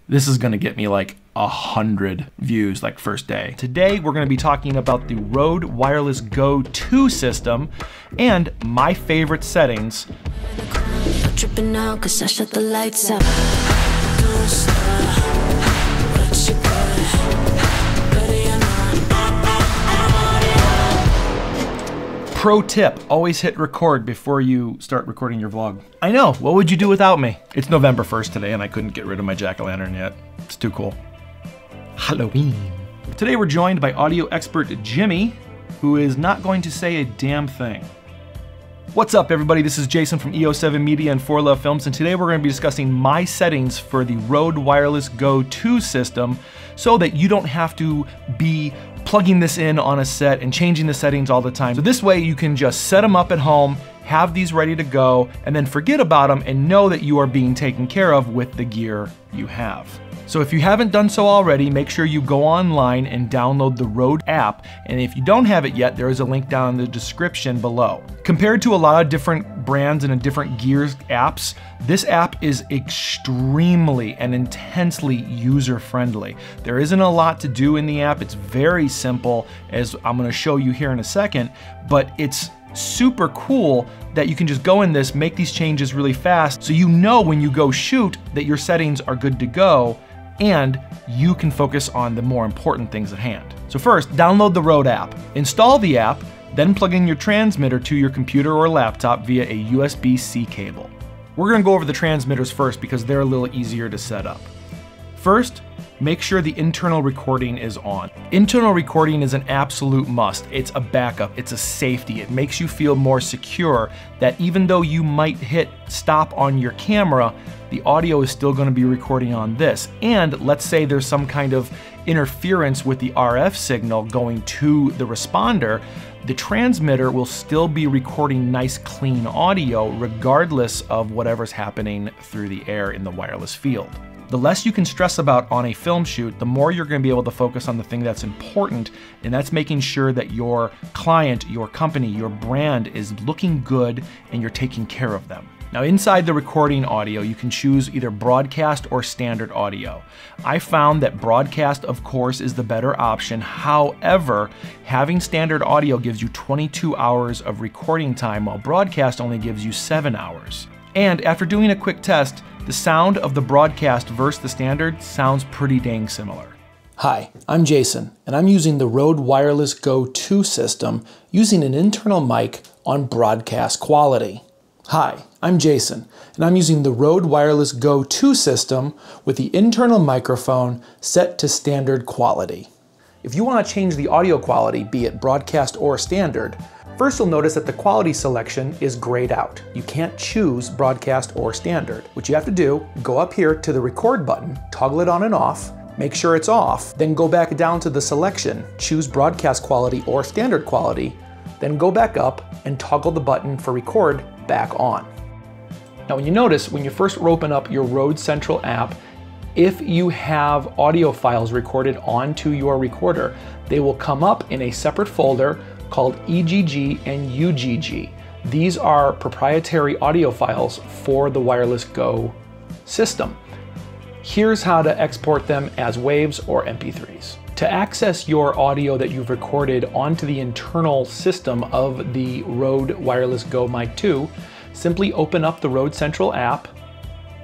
This is gonna get me like 100 views like first day. Today, we're gonna be talking about the Rode Wireless Go 2 system and my favorite settings. Tripping out 'cause I shut the lights out. Pro tip, always hit record before you start recording your vlog. I know, what would you do without me? It's November 1st today and I couldn't get rid of my jack-o'-lantern yet. It's too cool. Halloween. Today we're joined by audio expert Jimmy, who is not going to say a damn thing. What's up everybody, this is Jason from EO7 Media and 4Love Films, and today we're going to be discussing my settings for the Rode Wireless Go 2 system so that you don't have to be plugging this in on a set and changing the settings all the time. So this way you can just set them up at home, have these ready to go, and then forget about them and know that you are being taken care of with the gear you have. So if you haven't done so already, make sure you go online and download the Rode app. And if you don't have it yet, there is a link down in the description below. Compared to a lot of different brands and different gears apps, this app is extremely and intensely user-friendly. There isn't a lot to do in the app. It's very simple, as I'm gonna show you here in a second, but it's super cool that you can just go in this, make these changes really fast, so you know when you go shoot that your settings are good to go and you can focus on the more important things at hand. So first, download the Rode app. Install the app, then plug in your transmitter to your computer or laptop via a USB-C cable. We're gonna go over the transmitters first because they're a little easier to set up. First, make sure the internal recording is on. Internal recording is an absolute must. It's a backup, it's a safety. It makes you feel more secure that even though you might hit stop on your camera, the audio is still gonna be recording on this. And let's say there's some kind of interference with the RF signal going to the responder, the transmitter will still be recording nice clean audio regardless of whatever's happening through the air in the wireless field. The less you can stress about on a film shoot, the more you're going to be able to focus on the thing that's important, and that's making sure that your client, your company, your brand is looking good and you're taking care of them. Now inside the recording audio, you can choose either broadcast or standard audio. I found that broadcast, of course, is the better option. However, having standard audio gives you 22 hours of recording time, while broadcast only gives you 7 hours. And after doing a quick test, the sound of the broadcast versus the standard sounds pretty dang similar. Hi, I'm Jason, and I'm using the Rode Wireless Go 2 system using an internal mic on broadcast quality. Hi, I'm Jason, and I'm using the Rode Wireless Go 2 system with the internal microphone set to standard quality. If you want to change the audio quality, be it broadcast or standard, first you'll notice that the quality selection is grayed out. You can't choose broadcast or standard. What you have to do, go up here to the record button, toggle it on and off, make sure it's off, then go back down to the selection, choose broadcast quality or standard quality, then go back up and toggle the button for record back on. Now when you notice, when you first open up your Rode Central app, if you have audio files recorded onto your recorder, they will come up in a separate folder called EGG and UGG. These are proprietary audio files for the Wireless Go system. Here's how to export them as waves or MP3s. To access your audio that you've recorded onto the internal system of the Rode Wireless Go Mic 2, simply open up the Rode Central app,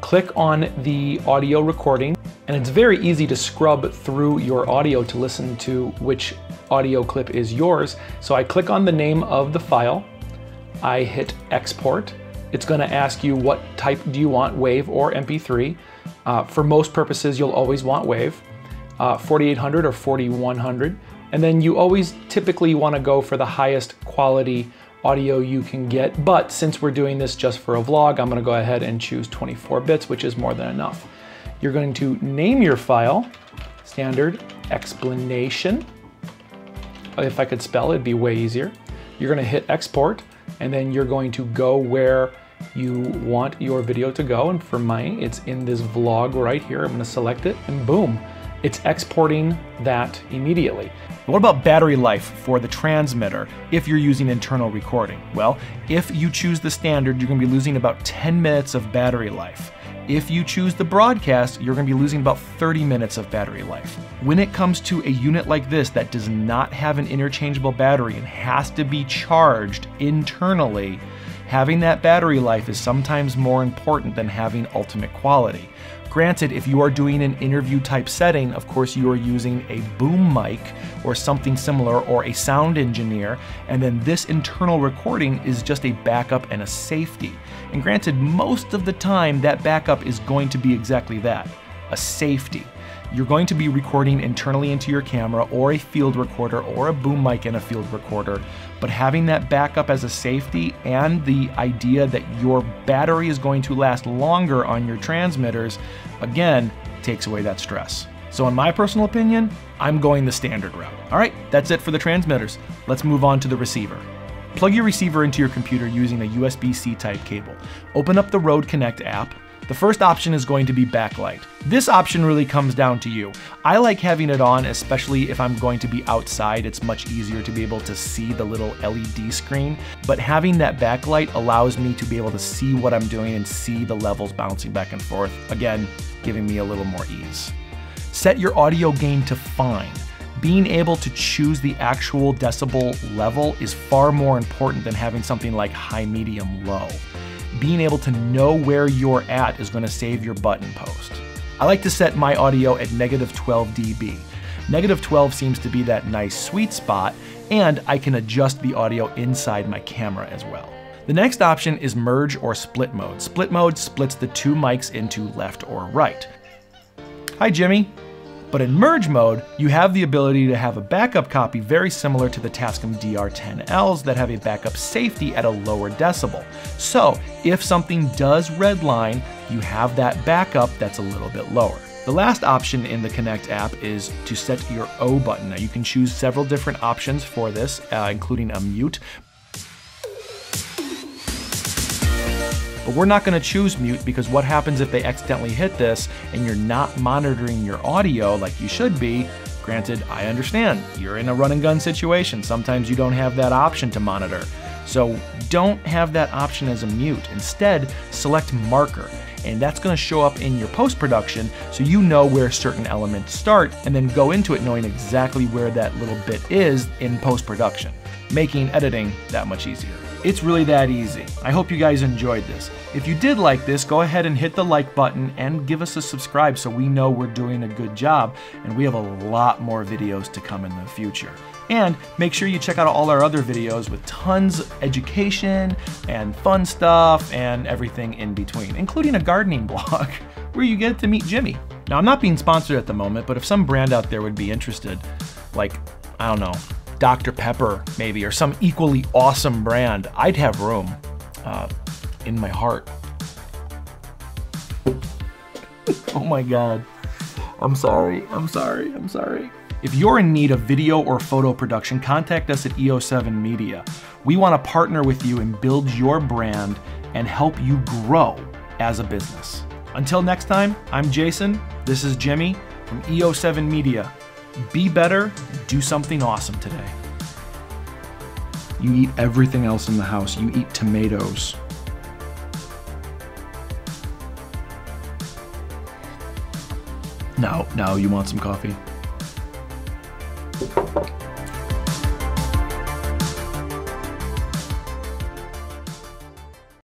click on the audio recording, and it's very easy to scrub through your audio to listen to which audio clip is yours. So I click on the name of the file, I hit export. It's gonna ask you what type do you want, wave or MP3. For most purposes, you'll always want wave, 4800 or 4100. And then you always typically wanna go for the highest quality audio you can get. But since we're doing this just for a vlog, I'm gonna go ahead and choose 24 bits, which is more than enough. You're going to name your file, standard explanation. If I could spell, it'd be way easier. You're gonna hit export, and then you're going to go where you want your video to go. And for mine, it's in this vlog right here. I'm gonna select it, and boom, it's exporting that immediately. What about battery life for the transmitter if you're using internal recording? Well, if you choose the standard, you're gonna be losing about 10 minutes of battery life. If you choose the broadcast, you're going to be losing about 30 minutes of battery life. When it comes to a unit like this that does not have an interchangeable battery and has to be charged internally, having that battery life is sometimes more important than having ultimate quality. Granted, if you are doing an interview type setting, of course you are using a boom mic or something similar, or a sound engineer, and then this internal recording is just a backup and a safety. And granted, most of the time that backup is going to be exactly that, a safety. You're going to be recording internally into your camera, or a field recorder, or a boom mic and a field recorder, but having that backup as a safety and the idea that your battery is going to last longer on your transmitters, again, takes away that stress. So in my personal opinion, I'm going the standard route. All right, that's it for the transmitters. Let's move on to the receiver. Plug your receiver into your computer using a USB-C type cable. Open up the Rode Connect app. The first option is going to be backlight. This option really comes down to you. I like having it on, especially if I'm going to be outside. It's much easier to be able to see the little LED screen, but having that backlight allows me to be able to see what I'm doing and see the levels bouncing back and forth, again, giving me a little more ease. Set your audio gain to fine. Being able to choose the actual decibel level is far more important than having something like high, medium, low. Being able to know where you're at is going to save your button post. I like to set my audio at -12 dB. -12 seems to be that nice sweet spot, and I can adjust the audio inside my camera as well. The next option is merge or split mode. Split mode splits the two mics into left or right. Hi, Jimmy. But in merge mode, you have the ability to have a backup copy very similar to the Tascam DR10Ls that have a backup safety at a lower decibel. So if something does redline, you have that backup that's a little bit lower. The last option in the Connect app is to set your O button. Now you can choose several different options for this, including a mute. But we're not going to choose mute, because what happens if they accidentally hit this and you're not monitoring your audio like you should be? Granted, I understand, you're in a run and gun situation. Sometimes you don't have that option to monitor. So don't have that option as a mute. Instead, select marker. And that's going to show up in your post-production so you know where certain elements start, and then go into it knowing exactly where that little bit is in post-production, making editing that much easier. It's really that easy. I hope you guys enjoyed this. If you did like this, go ahead and hit the like button and give us a subscribe so we know we're doing a good job, and we have a lot more videos to come in the future. And make sure you check out all our other videos with tons of education and fun stuff and everything in between, including a gardening blog where you get to meet Jimmy. Now, I'm not being sponsored at the moment, but if some brand out there would be interested, like, I don't know, Dr. Pepper maybe, or some equally awesome brand, I'd have room in my heart. Oh my God. I'm sorry. If you're in need of video or photo production, contact us at EO7 Media. We want to partner with you and build your brand and help you grow as a business. Until next time, I'm Jason. This is Jimmy from EO7 Media. Be better, do something awesome today. You eat everything else in the house. You eat tomatoes. Now you want some coffee?